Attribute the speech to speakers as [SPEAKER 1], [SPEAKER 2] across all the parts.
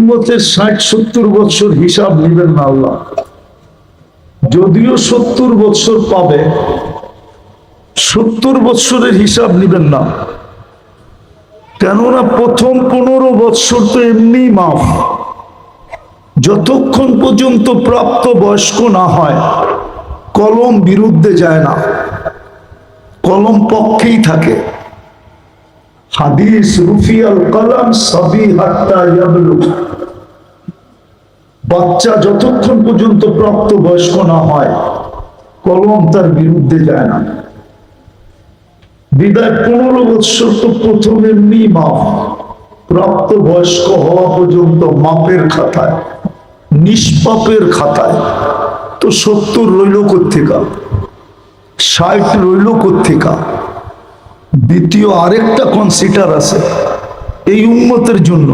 [SPEAKER 1] উম্মতের 60-70 বছর হিসাব নেবেন না আল্লাহ, যদিও 70 বছর পাবে, 70 বছরের হিসাব নেবেন না, কেননা প্রথম 15 বছর তো এমনি মাফ। যতক্ষণ পর্যন্ত প্রাপ্ত বয়স্ক না হয় কলম বিরুদ্ধে যায় না, কলম পক্ষেই থাকে। হাদিস রুফিয়াল কলম সাবি হাত্তা ইয়াবলুগ, বাচ্চা যতক্ষণ পর্যন্ত প্রাপ্ত বয়স্ক না হয় কলম তার বিরুদ্ধে যায় না। বিদায় 15 বছর তো প্রথম এমনি মাপ, প্রাপ্ত বয়স্ক হওয়া পর্যন্ত মাপের খাতায়, নিষ্পাপের খাতায়। তো 70 রইল কোত্থেকা, 60 রইল কোত্থেকা? দ্বিতীয় আরেকটা কনসিডার আছে এই উম্মতের জন্য।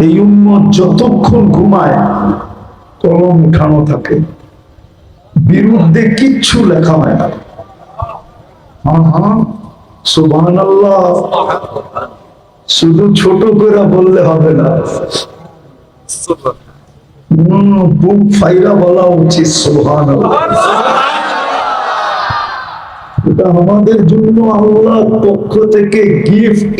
[SPEAKER 1] এই উম্মত যতক্ষণ ঘুমায় কলম উঠানো থাকে, বিরুদ্ধে কিচ্ছু লেখা হয় না। সুবহানাল্লাহ, শুধু ছোট করে বললে হবে না, বুক ফাইরা বলা উচিত সুবহানাল্লাহ। এটা আমাদের জন্য আল্লাহর পক্ষ থেকে গিফট।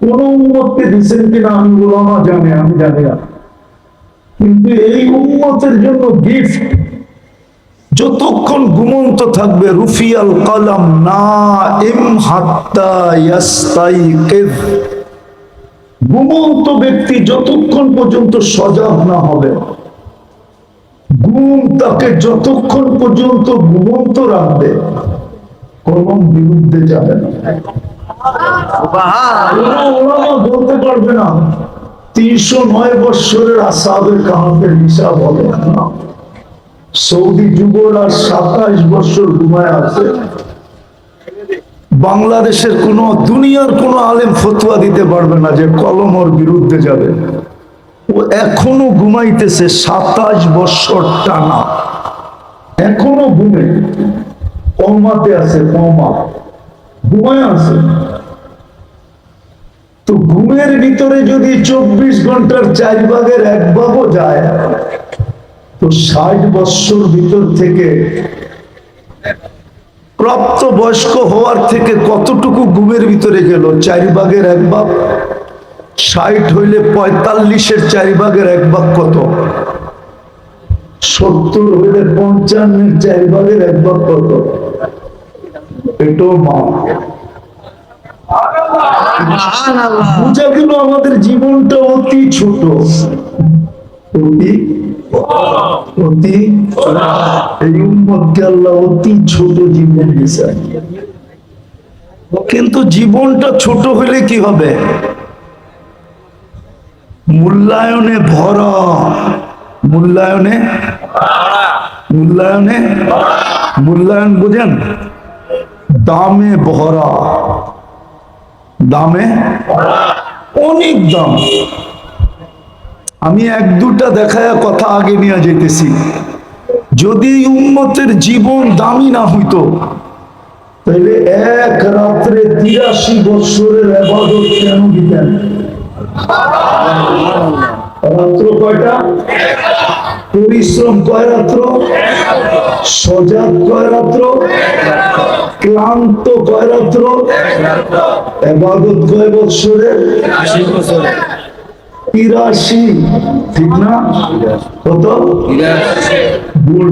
[SPEAKER 1] কোন উম্মতকে দিচ্ছেন কিনা আমি উলামা জানি, আমি জানি না, কিন্তু এই উম্মতের জন্য গিফট। যতক্ষণ ঘুমন্ত থাকবে রুফিয়াল কলম নাইম হাত্তা ইয়াস্তাইকিজ, ঘুমন্ত ব্যক্তি যতক্ষণ পর্যন্ত সজাগ না হবে, ঘুম তাকে যতক্ষণ পর্যন্ত ঘুমন্ত রাখবে কলম বিরুদ্ধে যাবে না। বলতে পারবে না 309 বৎসরের আসহাবে কাহাফের হিসাব হবে না। সৌদি যুবরা 27 বছর ঘুমায় আছে। বাংলাদেশের কোন, দুনিয়ার কোন আলেম ফতোয়া দিতে পারবে না যে কলম ওর বিরুদ্ধে যাবে। ও এখনো ঘুমাইতেছে 27 বছর টানা, এখনো ঘুমে, কমাতে আছে, কমা ঘুমায় আছে। তো ঘুমের ভিতরে যদি 24 ঘন্টার 4 ভাগের 1 ভাগও যায় তো 60 বছর ভিতর থেকে প্রাপ্ত বয়স্ক হওয়ার থেকে কতটুকু ঘুমের ভিতরে গেল? 4 ভাগের 1 ভাগ। 60 হইলে 45-এর 4 ভাগের 1 ভাগ কত? 70 হইলে 55-এর 4 ভাগের 1 ভাগ কত? এটাও মা। বুঝা গেল আমাদের জীবনটা অতি ছোট, অতি ছোট জীবন দিয়েছে। কিন্তু জীবনটা ছোট হলে কি হবে? মূল্যায়নে ভরা, মূল্যায়নে মূল্যায়নে মূল্যায়ন বুঝেন? দামে ভরা, দামে অনেক দাম। আমি 1-2টা দেখায় কথা আগে নিয়ে যেতেছি। যদি উম্মতের জীবন দামি না হইতো তাহলে এক রাত্রে 83 বছরের ইবাদত কেন দিতেন? রাত্র কয়টা? পরিশ্রম কয় রাত্র? সজাগ কয় রাত্র? ক্লান্ত কয় রাত্র? ইবাদত কয় বছরের? 83, ঠিক না? কত? ভুল।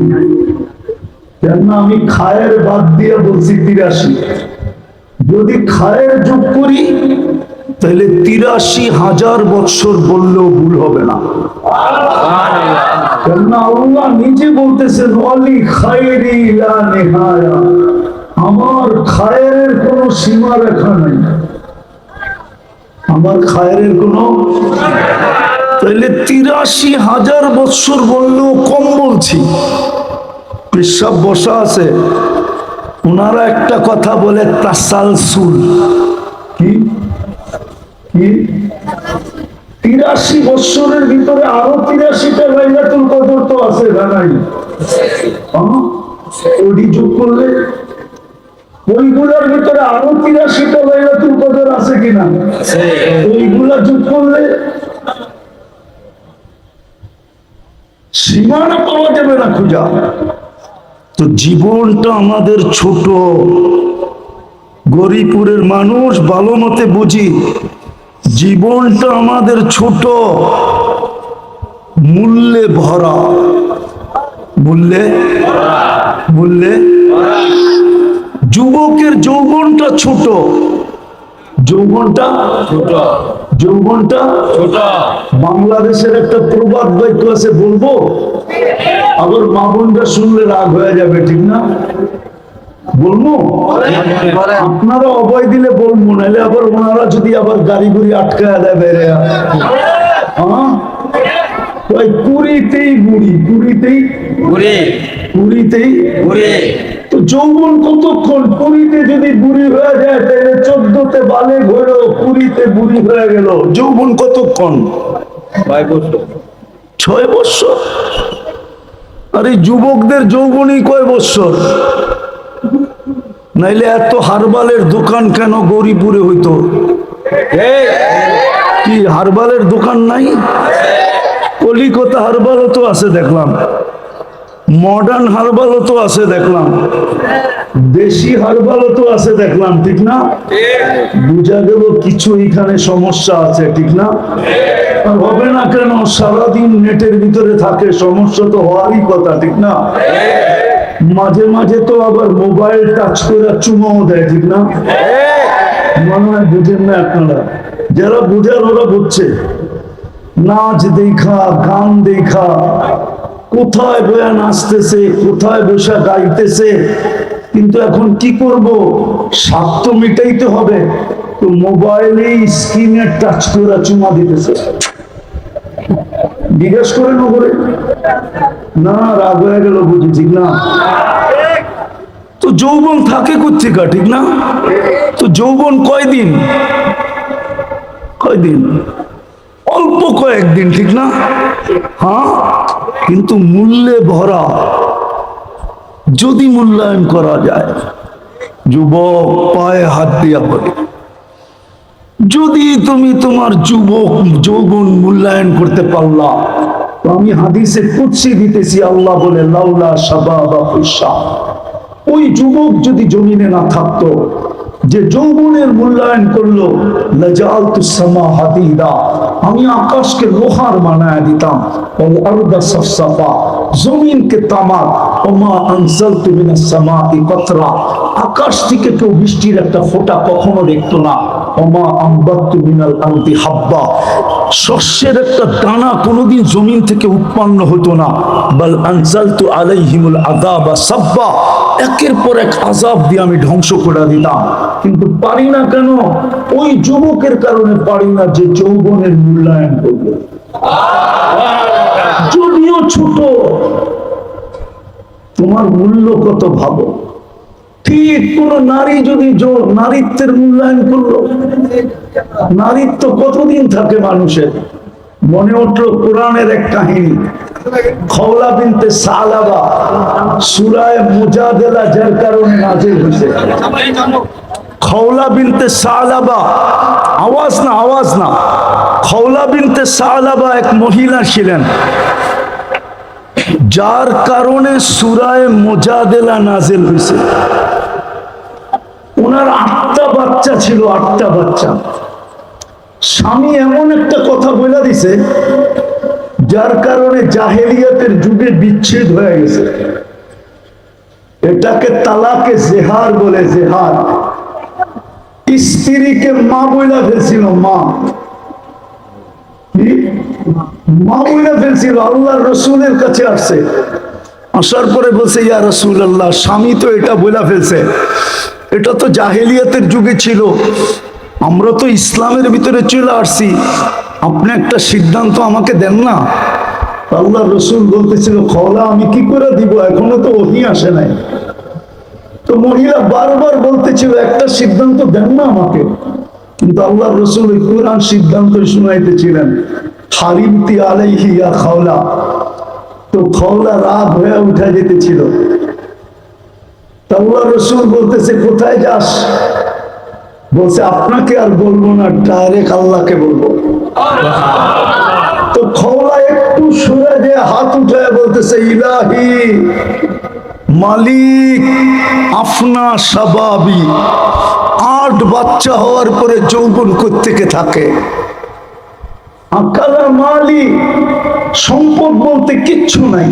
[SPEAKER 1] কেন আমি খায়ের বাদ দিয়ে বলছি 83। যদি খায়ের যোগ করি তাহলে 83,000 বছর বললেও ভুল হবে না। কেননা আল্লাহ নিজে বলতেছেন ওয়ালি খায়রি লা নিহায়া, আমার খায়ের কোনো সীমা রেখা নাই, আমার খায়ের কোনো। তাহলে 83,000 বছর বললেও কম বলছি। পেশাব বসা আছে, ওনারা একটা কথা বলে তাসালসুল। কি কি 83 বছরের ভিতরে আরো 83টা লাইলাতুল কদর তো আছে, জানাই ওডি যোগ করলে ওইগুলোর ভিতরে আরো 83টা লাইলাতুল কদর আছে কিনা? ওইগুলা যোগ করলে সীমানা পাওয়া যাবে না খুঁজা। তো জীবনটা আমাদের ছোট, গরিপুরের মানুষ ভালো মতে বুঝি, জীবনটা আমাদের ছোট, মূল্যে ভরা, মূল্যে মূল্যে। যুবকের যৌবনটা ছোট, যৌবনটা ছোট, যৌবনটা ছোট। বাংলাদেশের একটা প্রবাদ বাক্য আছে, বলবো? আবার মা বোনরা শুনলে রাগ হয়ে যাবে, ঠিক না? বলবো? আপনারা অভয় দিলে বলবো, নাহলে আবার ওনারা যদি আবার গাড়ি গুড়ি আটকায় দেয় বেড়ে, হ্যাঁ, পুরীতেই বুড়ি, পুরীতেই বুড়ি, পুরীতেই বুড়ি। তো যৌবন কতক্ষণ? পুরীতে যদি বুড়ি হয়ে যায় তাহলে 14তে বালে ঘোরো, পুরীতে বুড়ি হয়ে গেল। যৌবন কতক্ষণ? 6 বছর। আরে যুবকদের যৌবনই কয় বছর? নাইলে এত হারবালের দোকান কেন গৌরীপুরে হইতো? কি হারবালের দোকান নাই? কলিকাতা হারবালও তো আছে দেখলাম, মডার্ন হারবালও তো আছে দেখলাম, দেশি হারবালও তো আছে দেখলাম, ঠিক না? বুঝা গেল কিছু এখানে সমস্যা আছে, ঠিক না? আর হবে না কেন? সারাদিন নেটের ভিতরে থাকে, সমস্যা তো হওয়ারই কথা, ঠিক না? মাঝে মাঝে তো আবার মোবাইল টাচ করে চুমাও দেয়, ঠিক না? মনে হয় বুঝেন না আপনারা, যারা বুঝার ওরা বুঝছে। নাচ দেখা, গান দেখা, কোথায় বয়া নাচতেছে, কোথায় বসে গাইতেছে, কিন্তু এখন কি করব? স্বার্থ মিটাইতে হবে, তো মোবাইলে স্ক্রিনে টাচ করে চুমা দিতেছে। জিজ্ঞেস করে নগরে না, রাগ হয়ে গেল বুঝি, ঠিক না? তো যৌবন থাকে কোথেকে, ঠিক না? তো যৌবন কয়দিন? কয়দিন? অল্প কয়েকদিন, ঠিক না? হ্যাঁ, কিন্তু মূল্যে ভরা, যদি মূল্যায়ন করা যায়। যুবক, পায়ে হাত দিয়া বলে, যদি তুমি তোমার যৌবন মূল্যায়ন করতে পারলা, তো আমি হাদিসে কুদসি দিতেছি, আল্লাহ বলে, লাউলা শাবাবা ফুসা, ওই যুবক যদি জমিনে না থাকতো, যে যৌবনের মূল্যায়ন করলো, লাজালতুস সামা হাদিদা, আমি আকাশকে লোহার বানায় দিতাম, ওয়াল আরদা সাফসাফা, জমিনকে তামাক, ওমা আনজালতু মিনাস সামাই কতরা, আকাশ থেকে কেউ বৃষ্টির একটা ফোঁটা কখনো দেখতো না, ওমা আমবাতু মিনাল আরদি হাব্বা, শস্যের একটা দানা কোনোদিন জমিন থেকে উৎপন্ন হতো না, বাল আনজালতু আলাইহিমুল আযাবা সাব্বা, একের পর এক আযাব দিয়ে আমি ধ্বংস করে দিতাম। কিন্তু পারি না কেন? ওই যুবকের কারণে পারি না, যে যৌবনের মূল্যায়ন করবে, যদিও ছোট। তোমার মূল্য কত ভাবো। ঠিক কোন নারী যদি নারীত্বের মূল্যায়ন করলো, নারীত্ব কতদিন থাকে মানুষের? মনে উঠলো কোরআনের এক কাহিনী, খওলা বিনতে সালাবা, সূরা মুজাদালা যার কারণে নাযিল হয়েছে। খওলা বিনতে সালাবা, আওয়াজ না, আওয়াজ না। খওলা বিনতে সালাবা এক মহিলা ছিলেন, যার কারণে সূরা মুজাদালা নাযিল হয়েছে। ওনার 8টা বাচ্চা ছিল, 8টা বাচ্চা। স্বামী এমন একটা কথা বলে দিছে, যার কারণে জাহেলিয়াতের যুগে বিচ্ছেদ হয়ে গেছে। এটাকে তালাকে জেহার বলে, জেহার। স্ত্রীকে মা বইলা ফেলছিল, মা, মা বইলা ফেলছিল। আল্লাহর রাসূলের কাছে আসছে, আসার পরে বলছে, ইয়া রাসূলুল্লাহ, স্বামী তো এটা বইলা ফেলছে, এটা তো জাহেলিয়াতের যুগে ছিল, আমরা তো ইসলামের ভিতরে চলে আসছি, আপনি একটা সিদ্ধান্ত আমাকে দেন না। আল্লাহর রাসূল বলতেছিল, খওলা, আমি কি করে দিব, এখনো তো ওহী আসে নাই। তো মহিলা বারবার বলতেছিল, একটা সিদ্ধান্ত দেন না আমাকে। কিন্তু আল্লাহর রাসূল ওই কোরআন সিদ্ধান্ত শুনাইতেছিলেন, হারিমতি আলাইহি ইয়া খওলা। তো খওলা রাগ হয়ে উঠে যেতেছিল। আল্লাহ রসুল বলতেছে কোথায় যাস? বলছে আপনাকে আর বলবো না, ডাইরেক্ট আল্লাহকে বলবো। তো খওলা একটু সরে যে হাত উঠায় বলতেছে ইলাহি মালিক আফনা শাবাবি। 8 বাচ্চা হওয়ার পরে যৌবন কোত্থেকে থাকে? আকালা মালি, সম্পদ বলতে কিচ্ছু নাই।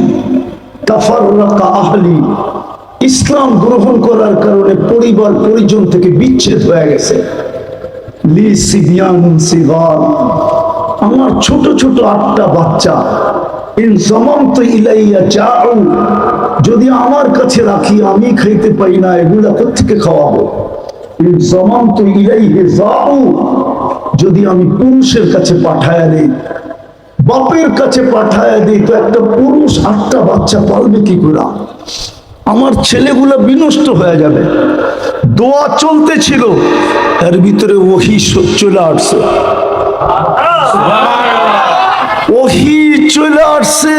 [SPEAKER 1] তাফাররাকা আহলি, ইসলাম গ্রহণ করার কারণে পরিবার পরিজন থেকে বিচ্ছেদ হয়ে গেছে। লি সিবিয়ান সিগার, আমার ছোট ছোট 8টা বাচ্চা। ইন জামামতু ইলাইয়া জাউ, যদি আমার কাছে রাখি আমি খাইতে পাই না, এগুলা কোত্থেকে খাওয়াবো? ইন জামামতু ইলাইহি জাউ, যদি আমি পুরুষের কাছে পাঠায় দেই, বাপের কাছে পাঠায় দিই, তো একটা পুরুষ 8টা বাচ্চা পালবে কি করে? আমার ছেলেগুলা বিনষ্ট হয়ে যাবে। দোয়া চলতেছিল, এর ভিতরে ওহী চলে আসছে। ওহী চলে আসছে।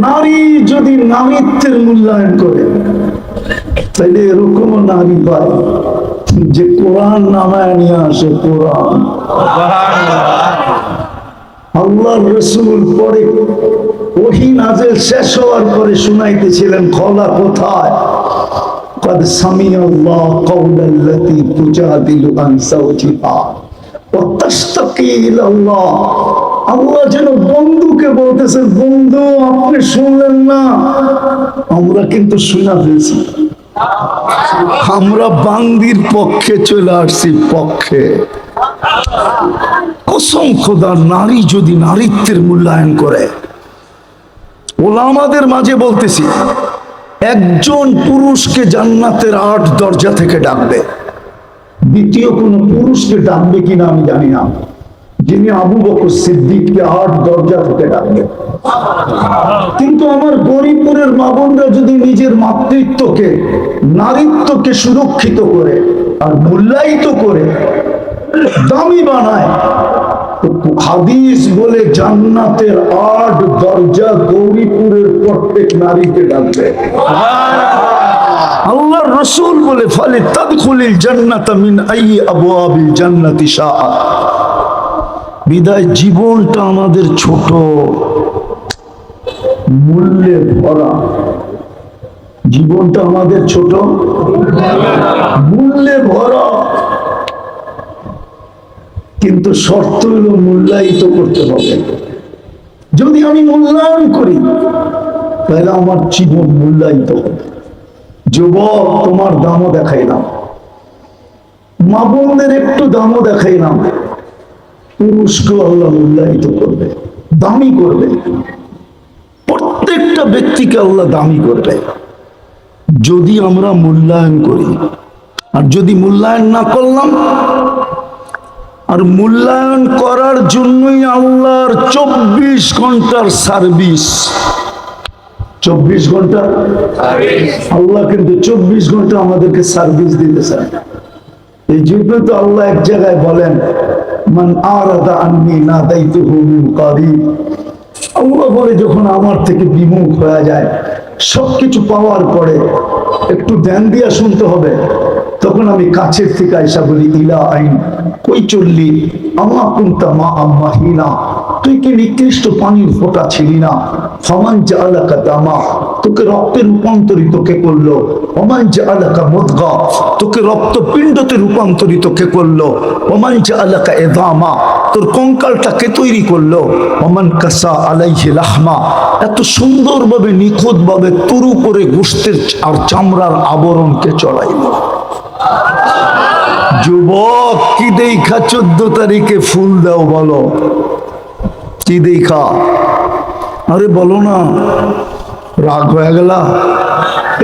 [SPEAKER 1] নারী যদি নারীত্বের মূল্যায়ন করে, তাইলে এরকমও নারী পায় যে কোরআন নামায় নিয়ে আসে। কোরআন আল্লাহর রাসূল পরে ওহী নাযিল শেষ হওয়ার পরে শুনাইতেছিলেন, খোলা কোথায়? قد سمع الله قول التي تجادل عن زوجها وتشتكي إلى الله। আল্লাহ যেন বন্ধুকে বলতেছে, বন্ধু আপনি শুনলেন না? আমরা কিন্তু শুনা ফেলছি। আমরা বান্দির পক্ষে চলে আসছি, পক্ষে। কসম খোদার, নারী যদি নারীত্বের মূল্যায়ন করে, ওলামাদের মাঝে বলতেছি, একজন পুরুষকে জান্নাতের 8 দরজা থেকে ডাকবে, দ্বিতীয় কোন পুরুষকে ডাকবে কিনা আমি জানি না, যিনি আবু বকর সিদ্দিককে 8 দরজা থেকে ডাকবে। কিন্তু আমার গরিবপুরের মা বোনরা যদি নিজের মাতৃত্বকে, নারীত্বকে সুরক্ষিত করে আর মূল্যায়িত করে দামি বানায়, হাদিস বলে জান্নাতের 8 দরজা গৌরীপুরের প্রত্যেক নারীকে ডাকবে। আল্লাহর রাসূল বলে, ফালি তাদখুলিল জান্নাতা মিন আইয়ি আবওয়াবিল জান্নাতি শাআ। বিদায় জীবনটা আমাদের ছোট, মূল্যে ভরা। জীবনটা আমাদের ছোট, মূল্যে ভরা। কিন্তু শর্ত হলো মূল্যায়িত করতে হবে। যদি আমি মূল্যায়ন করি, তাহলে আমার জীবন মূল্যায়িত হবে। যুবক, তোমার দামও দেখাইলাম, মা বোনদের একটু দামও দেখাইলাম। পুরুষকে আল্লাহ মূল্যায়িত করবে, দামি করবে। প্রত্যেকটা ব্যক্তিকে আল্লাহ দামি করবে যদি আমরা মূল্যায়ন করি। আর যদি মূল্যায়ন না করলাম, আর মূল্যায়ন করার জন্যই আল্লাহর 24 ঘন্টার সার্ভিস। 24 ঘন্টা আল্লাহ কিন্তু 24 ঘন্টা আমাদেরকে সার্ভিস দিতে চান। এই জন্য তো আল্লাহ এক জায়গায় বলেন, মান আরাদা আন্নি নাদাইতুহু মিন কারিব। আল্লাহ বলে, যখন আমার থেকে বিমুখ হয়ে যায়, সবকিছু পাওয়ার পরে একটু ধ্যান দিয়া শুনতে হবে, তখন আমি কাছের থেকে আইসা বলি, ইলা আইন কই চললি? আমা কুনতা মা আম্মাহিনা, তুই কি নিকৃষ্ট পানির ফোঁটা ছিলি না? ফামান জাআলাকা দামা, তোকে রক্তে রূপান্তরিত কে করলো? ওমান জাআলাকা মুদগা, তোকে রক্তপিণ্ডতে রূপান্তরিত কে করলো? ওমান জাআলাকা ইযামা, তোর কঙ্কালটা কে তৈরি করলো? ওমান কাসা আলাইহি লাহমা, এত সুন্দরভাবে নিখুঁতভাবে তুরু করে গোশতের আর চামড়ার আবরণকে চড়াইলো। যুবক, কি দেখা 14 তারিখে ফুল দাও? বলো কি দেখা? আরে বলো না, রাগ হয়ে গেল?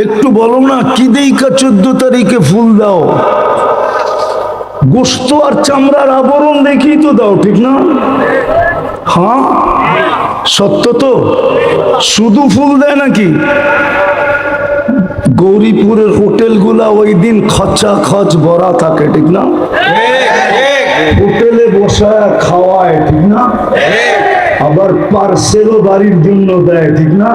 [SPEAKER 1] একটু বলো না, কি দেখা 14 তারিখে ফুল দাও? গোশত আর চামড়ার আবরণ দেখি তো দাও, ঠিক না? হ্যাঁ, সত্য তো। শুধু ফুল দেয় নাকি? গৌরীপুরের হোটেলগুলা ওই দিন খচা খচ ভরা থাকে, ঠিক না? হোটেলে বসায় খাওয়ায়, ঠিক না? আবার পার্সেলও বাড়ির জন্য দেয়, ঠিক না?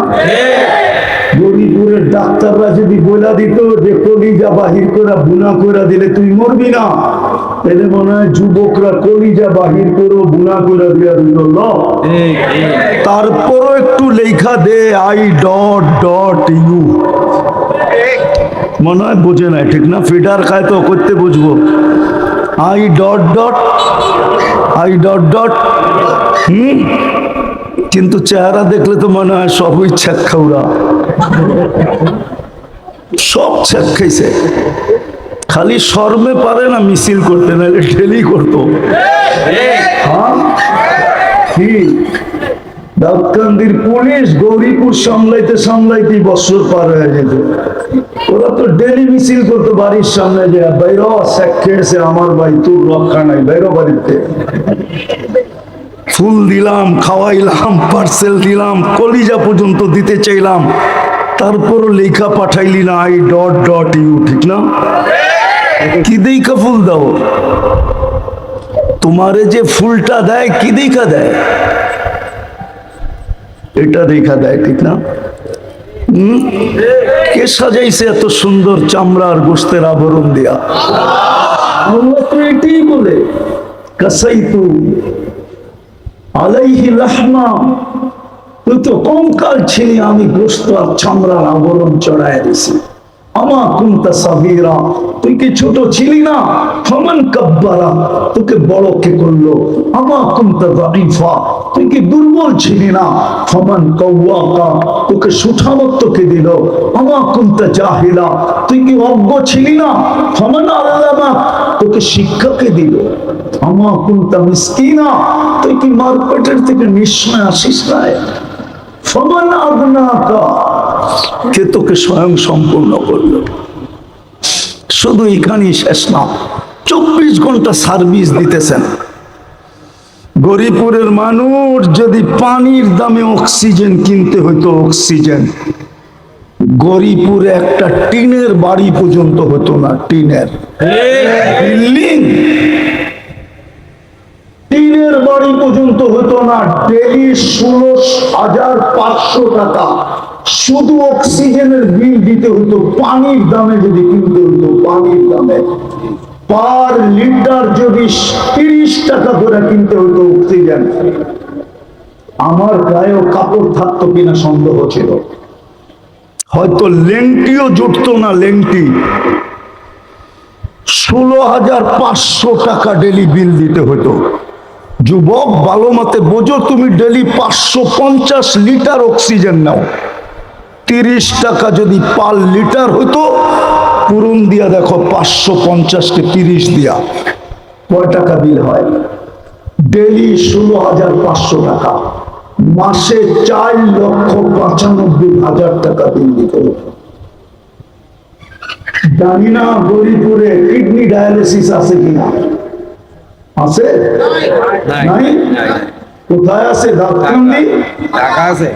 [SPEAKER 1] গরিপুরের ডাক্তাররা যদি বলে দিত যে কলিজা বাহির করে বুনা করে দিলে তুই মরবি না, তাহলে মনে হয় যুবকরা কলিজা বাহির করে বুনা করে দিয়ে দিল। তারপরও একটু লেখা দে I.ইউ, মনে হয় বোঝে না, ঠিক না? ফিডার খায় তো করতে বুঝবো। I. কিন্তু চেহারা দেখলে তো মনে হয় সবই ছ্যাক খাওয়া, সব ছ্যাক খাইছে, খালি শর্মে পারে না মিছিল করতে, নাহলে ঠেলি করতো। কি দাউদকান্দির পুলিশ গৌরীপুর সামলাইতে সামলাইতে বছর পার হয়ে যেত। ওরা তো ডেলি মিছিল করতো বাড়ির সামনে, যে বাইর শেখ খেয়েছে আমার ভাই, তোর রক্ষা নাই, বাইর বাড়িতে। ফুল দিলাম, খাওয়াইলাম, পার্সেল দিলাম, কলিজা পর্যন্ত দিতে চাইলাম, তারপরও লেখা পাঠাইলি না I.ইউ, ঠিক না? কি দেখা ফুল দাও? তোমারে যে ফুলটা দেয় কি দেখা দেয়? এটা দেখা দেয়, ঠিক না? কে সাজাইছে এত সুন্দর চামড়ার গোস্তের আবরণ দিয়া? আল্লাহ তো এটাই বলে, কাসাইতু আলাইহি লাহমা, তুই তো কঙ্কাল ছিলি, আমি গোস্ত আর চামড়ার আবরণ চড়ায় দিছি। আমা কুনতা সাগীরা, তুই কি ছোট ছিলি না? ফামান কাব্বারা, তোকে বড় কে করলো? আমা কুনতা যায়ীফা, তুই কি দুর্বল ছিলি না? ফামান কাওয়াকা, তোকে সুঠামত্ব কে দিল? আমা কুনতা জাহিলা, তুই কি অজ্ঞ ছিলি না? ফামান আল্লামা, তোকে শিক্ষা কে দিল? আমা কুনতা মিসকিনা, তুই কি মার পেটের থেকে নিঃস্ব আসিস না? ফামান আগনাকা, কে তোকে স্বয়ং সম্পূর্ণ করলো? শুধু এখানেই শেষ না, 24 ঘন্টা সার্ভিস দিতেছেন। গরিপুরের মানুষ যদি পানির দামে অক্সিজেন কিনতে হইতো, অক্সিজেন, গরিপুরে একটা টিনের বাড়ি পর্যন্ত হতো না, টিনের বিল্ডিং, টিনের বাড়ি পর্যন্ত হতো না। ডেলি 16,500 টাকা শুধু অক্সিজেনের বিল দিতে হতো, পানির দামে যদি কিনতে হতো, পানির দামে। পার লিটার যদি 30 টাকা করে কিনতে হতো অক্সিজেন, আমার গায়েও কাপড় থাকতো কিনা সন্দেহ ছিল। হয়তো লেংটিও জুটতো না, লেংটি। 16,500 টাকা ডেলি বিল দিতে হতো। যুবক, ভালো মতে বোঝো, তুমি ডেলি 550 লিটার অক্সিজেন নাও, 30 টাকা যদি পার লিটার হতো, পূরণ দিয়া দেখো 550-কে 30 দিয়া কয় টাকা বিল হয়? ডেলি 16,500 টাকা, মাসে 4,95,000 টাকা বিল দিতে হতো। জানি না গরিপুরে কিডনি ডায়ালিসিস আছে কিনা? আছে? নাই? কোথায় আছে? দাউদকান্দি আছে,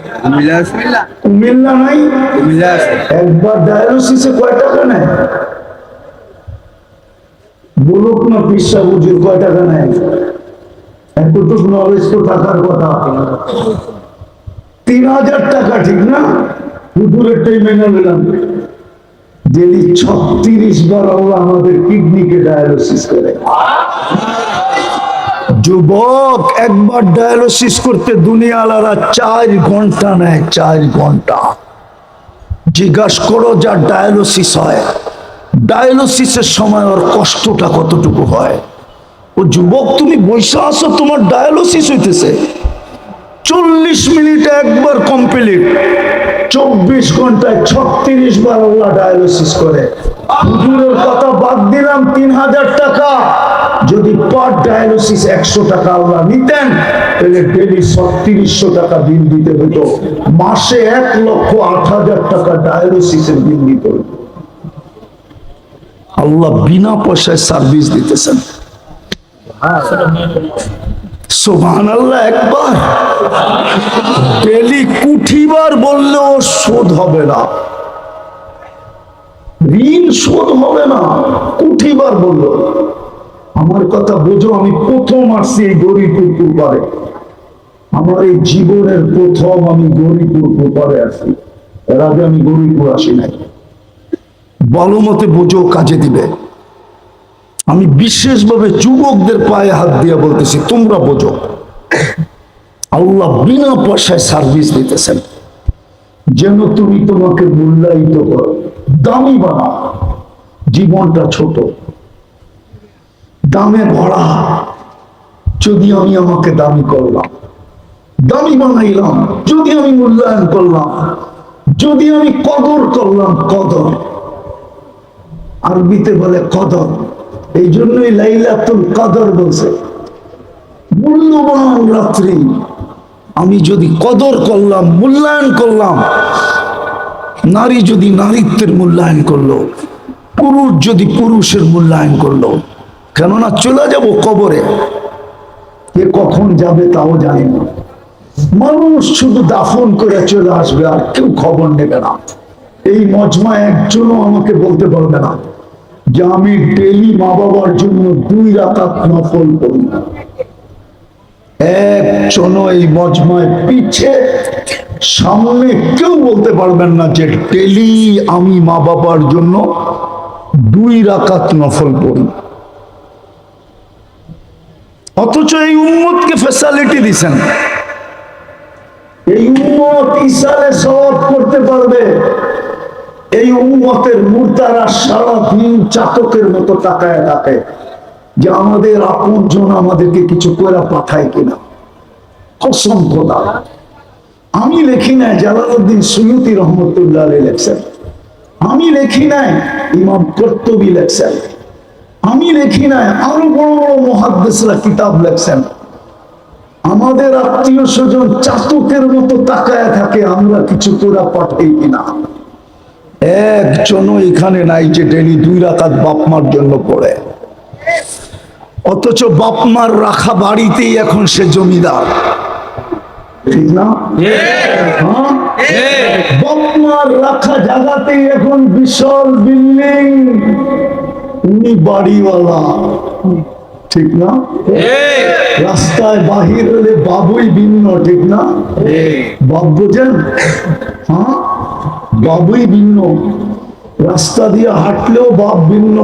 [SPEAKER 1] কুমিল্লা নাই? একবার ডায়ালিসিসে কয় টাকা নেয়? বলুক না পিসা বুঝুর, কয় টাকা নেয়? এতটুকু নলেজ তো থাকার কথা। 3,000 টাকা, ঠিক না? হুজুরেরটাই মেনে নিলাম। ডেলি 36 বার আল্লাহ আমাদের কিডনিকে ডায়ালিসিস করে। যুবক, একবার ডায়ালিসিস করতে দুনিয়ালারা 4 ঘন্টা নেয়, 4 ঘন্টা। জিজ্ঞাসা করো যার ডায়ালিসিস হয়, ডায়ালিসিসের সময় ওর কষ্টটা কতটুকু হয়। ও যুবক, তুমি বসে আছো, তোমার ডায়ালিসিস হইতেছে, 40 মিনিটে একবার কমপ্লিট, 24 ঘন্টায় 36 বার আল্লাহ ডায়ালিসিস করে। হুজুরের কথা বাদ দিলাম, 3,000 টাকা যদি পার ডায়ালিসিস 100 টাকা আল্লাহ নিতেন, তাহলে ডেলি 3600 টাকা বিল দিতে হতো, মাসে 1,08,000 টাকা ডায়ালিসিসের বিল দিতে হতো। আল্লাহ বিনা পয়সায় সার্ভিস দিতেছেন। সুবহানাল্লাহ। একবার ডেলি কুঠিবার বললেও শোধ হবে না, ঋণ শোধ হবে না, কুঠিবার বললো। আমার কথা বোঝো, আমি প্রথম আসছি এই গরিপুর কুপারে, আমার এই জীবনের প্রথম আমি গরিপুর কুপারে আসি। এর আগে আমি গরিপুর আসি নাই। ভালো মতে বোঝো, কাজে দিবে। আমি বিশেষভাবে যুবকদের পায়ে হাত দিয়ে বলতেছি, তোমরা বোঝো, আল্লাহ বিনা পয়সায় সার্ভিস দিতেছেন, যেন তুমি তোমাকে মূল্যায়িত করো, দামি বানাও। জীবনটা ছোট, দামে ভরা। যদি আমি আমাকে দামি করলাম, দামি বানাইলাম, যদি আমি মূল্যায়ন করলাম, যদি আমি কদর করলাম, কদর আরবিতে বলে কদর, এই জন্যই লাইলাতুল কদর বলছে, মূল্যবান রাত্রি। আমি যদি কদর করলাম, মূল্যায়ন করলাম, নারী যদি নারীত্বের মূল্যায়ন করলো, পুরুষ যদি পুরুষের মূল্যায়ন করলো, কেননা চলে যাব কবরে, কে কখন যাবে তাও জানি না। মানুষ শুধু দাফন করে চলে আসবে, আর কেউ খবর নেবে না। এই মজমা একজনও আমাকে বলতে পারবে না যে আমি ডেলি মা বাবার জন্য 2 রাকাত নফল করি। একজনও এই মজমায় পিছে সামনে কেউ বলতে পারবেন না যে ডেলি আমি মা বাবার জন্য 2 রাকাত নফল করি। অথচ এই উম্মতকে ফ্যাসিলিটি দিছেন, এই উম্মত ইসালে সওয়াব করতে পারবে। এই উম্মতের মুর্দারা সারাদিন চাতকের মতো তাকায় থাকে যে আমাদের আপনজন আমাদেরকে কিছু করে পাঠায় কিনা। কসম খোদা, আমি লেখি নাই, জালালউদ্দিন সুয়ুতী রহমতুল্লাহ আলাইহি লেখছেন। আমি লেখি নাই, ইমাম কুরতুবী লেখছেন। আমি লেখি নাই, আরো বড় বড় মুহাদ্দিসরা কিতাব লেখছেন। আমাদের আত্মীয় স্বজন চাতকের মতো তাকায় থাকে আমরা কিছু করে পাঠাই কিনা। একজনও এখানে নাই যে ডেলি 2 রাকাত বাপ মার জন্য পড়ে। অথচ বাপ মার রাখা বাড়িতেই এখন সে জমিদার, ঠিক না? বাপ মার রাখা জায়গাতেই এখন বিশাল বিল্ডিং, উনি বাড়িওয়ালা, ঠিক না? রাস্তায় বাহির হলে বাবুই ভিন্ন, ঠিক না? বাপ বোঝেন? হ্যাঁ, বাবুই ভিন্ন। রাস্তা দিয়ে হাঁটলেও বাপ ভিন্ন,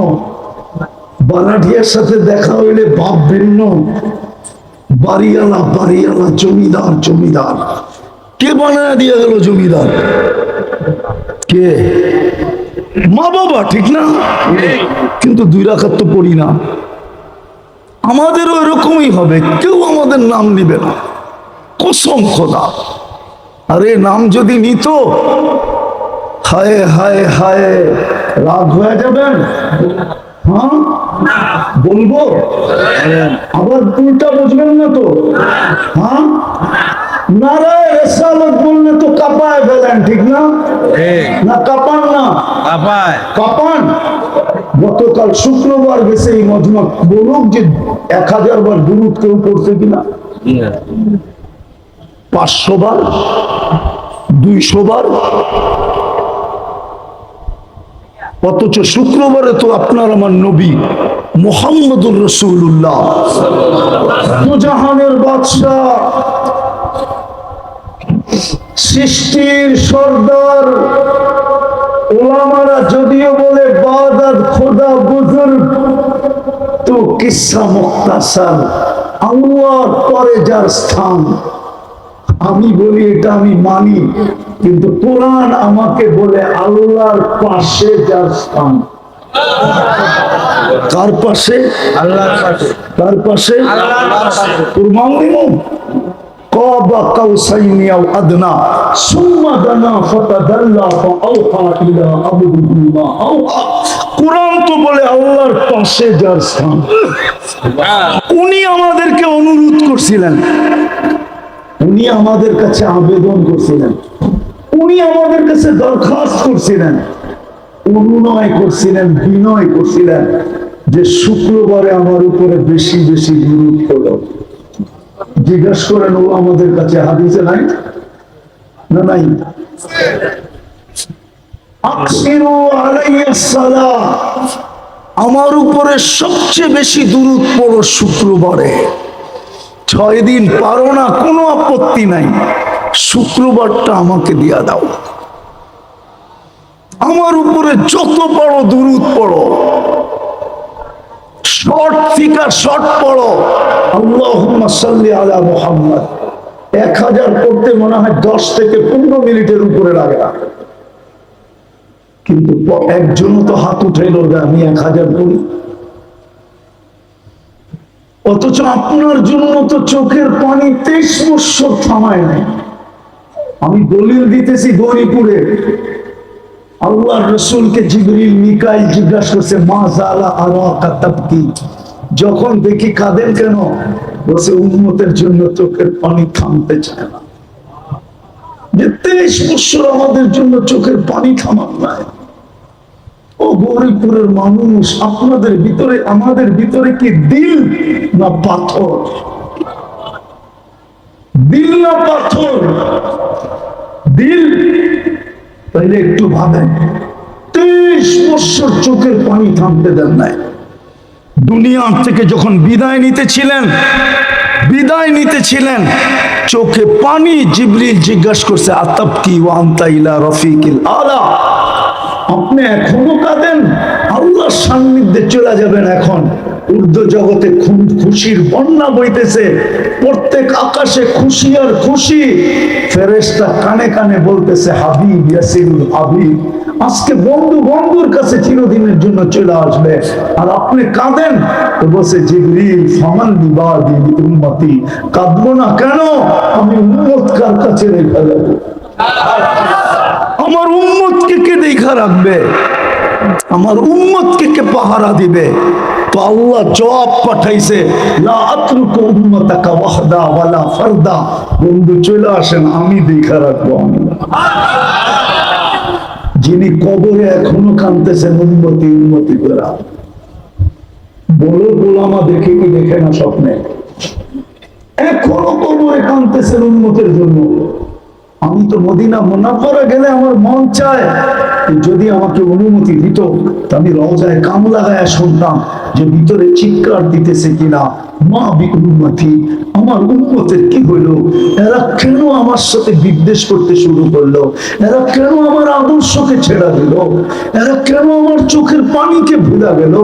[SPEAKER 1] বানাটিয়ার সাথে দেখা হইলে বাপ ভিন্ন। বাড়িওয়ালা বাড়িওয়ালা, জমিদার জমিদার। কে বানায় দিয়ে গেল জমিদার? কে? মা বাবা, ঠিক না? কিন্তু 2 রাকাত তো পড়ি না। আমাদেরও এরকমই হবে, কেউ আমাদের নাম নিবে না, কসম খোদা। আরে নাম যদি নিত, হায় হায় হায়, রাগ হয়ে যাবেন। হ্যাঁ, বলবো আবার উল্টা বুঝবেন না তো? হ্যাঁ, নারায় রিসালাত বললে তো কাঁপায় ফেলেন, ঠিক না? না কাঁপান না? কাঁপান। গতকাল শুক্রবার গেছে এই মজমা, বলুক যে 1000 বার দুরূদ কেউ পড়ছে কিনা? 500 বার, 200 বার। অথচ শুক্রবারে তো আপনার আমার নবী মুহাম্মদুর রাসূলুল্লাহ, দুজাহানের বাদশা, সৃষ্টির সর্দার, ওলামারা যদিও বলে বাদাত খোদা বুজুর্গ, তো কিসসা মুখতাসার, আল্লাহর পরে যার স্থান। আমি বলি এটা আমি মানি, কিন্তু কোরআন আমাকে বলে আল্লাহর পাশে যার স্থান। কার পাশে? আল্লাহর পাশে। কার পাশে? আল্লাহর পাশে। কুরবান দিমু কাবা কাউসাইনি আও আদনা সুম্মা দানা ফাতাদাল্লা ফাআওহা ইলা আবদিহি মা আওহা। কুরআন তো বলে আল্লাহর পাশে যার স্থান। উনি আমাদেরকে অনুরোধ করছিলেন, উনি আমাদের কাছে আবেদন করছিলেন, উনি আমাদের কাছে দরখাস্ত করছিলেন, অনুনয় করছিলেন, বিনয় করছিলেন যে শুক্রবারে আমার উপরে বেশি বেশি দুরূদ পড়ো। জিজ্ঞাসা করেন, ও আমাদের কাছে হাদিসে নাই না? নাই। আকসিরু আলাইহিস সালাম, আমার উপরে সবচেয়ে বেশি দুরূদ পড়ো শুক্রবারে। 6 দিন পারো না, কোনো আপত্তি নাই, শুক্রবারটা আমাকে দিয়া দাও। আমার উপরে যত বড় দুরূদ পড়ো, শর্ট থেকে শর্ট পড়ো, আল্লাহুম্মা সাল্লি আলা মুহাম্মদ, 1000 পড়তে মনে হয় 10 থেকে 15 মিনিটের উপরে লাগে না। কিন্তু একজনও তো হাত উঠাইল যে আমি 1000 পড়ি। অথচ আপনার জন্য তো চোখের পানি 23 বছর থামায় নাই। আমি দলিল দিতেছি গৌরীপুরে, আল্লাহ রসুলকে জিবরিল মিকাইল জিজ্ঞাসা করছে মা জালা আরাকা তাবকি, যখন দেখি কাঁদেন কেন? বলছে উম্মতের জন্য চোখের পানি থামতে চায় না। যে 23 বছর আমাদের জন্য চোখের পানি থামান নাই। ও গৌরীপুরের মানুষ, আপনাদের ভিতরে আমাদের ভিতরে কি দিল না পাথর? দিল না পাথর? দিল। তাইলে একটু ভাবেন, 23 বছর চোখের পানি থামতে দেন নাই। দুনিয়ার থেকে যখন বিদায় নিতেছিলেন চোখে পানি, জিবরিল জিজ্ঞাসা করছে আতাবকি ওয়া আনতা ইলা রফিকিল আলা, আপনি এখনো কাঁদেন? আল্লাহর সান্নিধ্যে চলে যাবেন। এখন ঊর্ধ্ব জগতে খুশির বন্যা বইতেছে, প্রত্যেক আকাশে খুশি আর খুশি। ফেরেশতা কানে কানে বলতেছে হাবিব ইয়াসিরুল হাবিব, আজকে বন্ধু বন্ধুর কাছে চিরদিনের জন্য চলে আসবে, আর আপনি কাঁদেন। তো বলছে জিবরিল ফামান লিবাদি উম্মতি, কাঁদবো না কেন? আমি উম্মত কার কাছে রেখে যাবো? আমার উম্মতকে কে দেখা রাখবে? আমার উম্মতকে কে পাহারা দিবে? তো আল্লাহ জবাব পাঠাইছে লা আতরুকু উম্মাতাকা ওয়াহদা ওয়ালা ফারদা, বন্ধু চলে আসেন, আমি দেখা রাখবো। যিনি কবরে এখনো কাঁদতেছেন উম্মতি উম্মতি করে, বলো গোলামা দেখে কি দেখে না স্বপ্নে? এখনো কবরে কাঁদতেছেন উম্মতের জন্য। আমি তো মদিনা মুনাফারা গেলে আমার মন চায় যদি আমাকে অনুমতি দিত, আমি রওজায় কাম লাগায় শুনতাম যে ভিতরে চিৎকার দিতেছে কিনা, মা বি উম্মতি, আমার উম্মতের কি হইলো? এরা কেন আমার সাথে বিদ্বেষ করতে শুরু করলো? এরা কেন আমার আদর্শকে ছেড়া দিল? এরা কেন আমার চোখের পানিকে ভুলা গেল?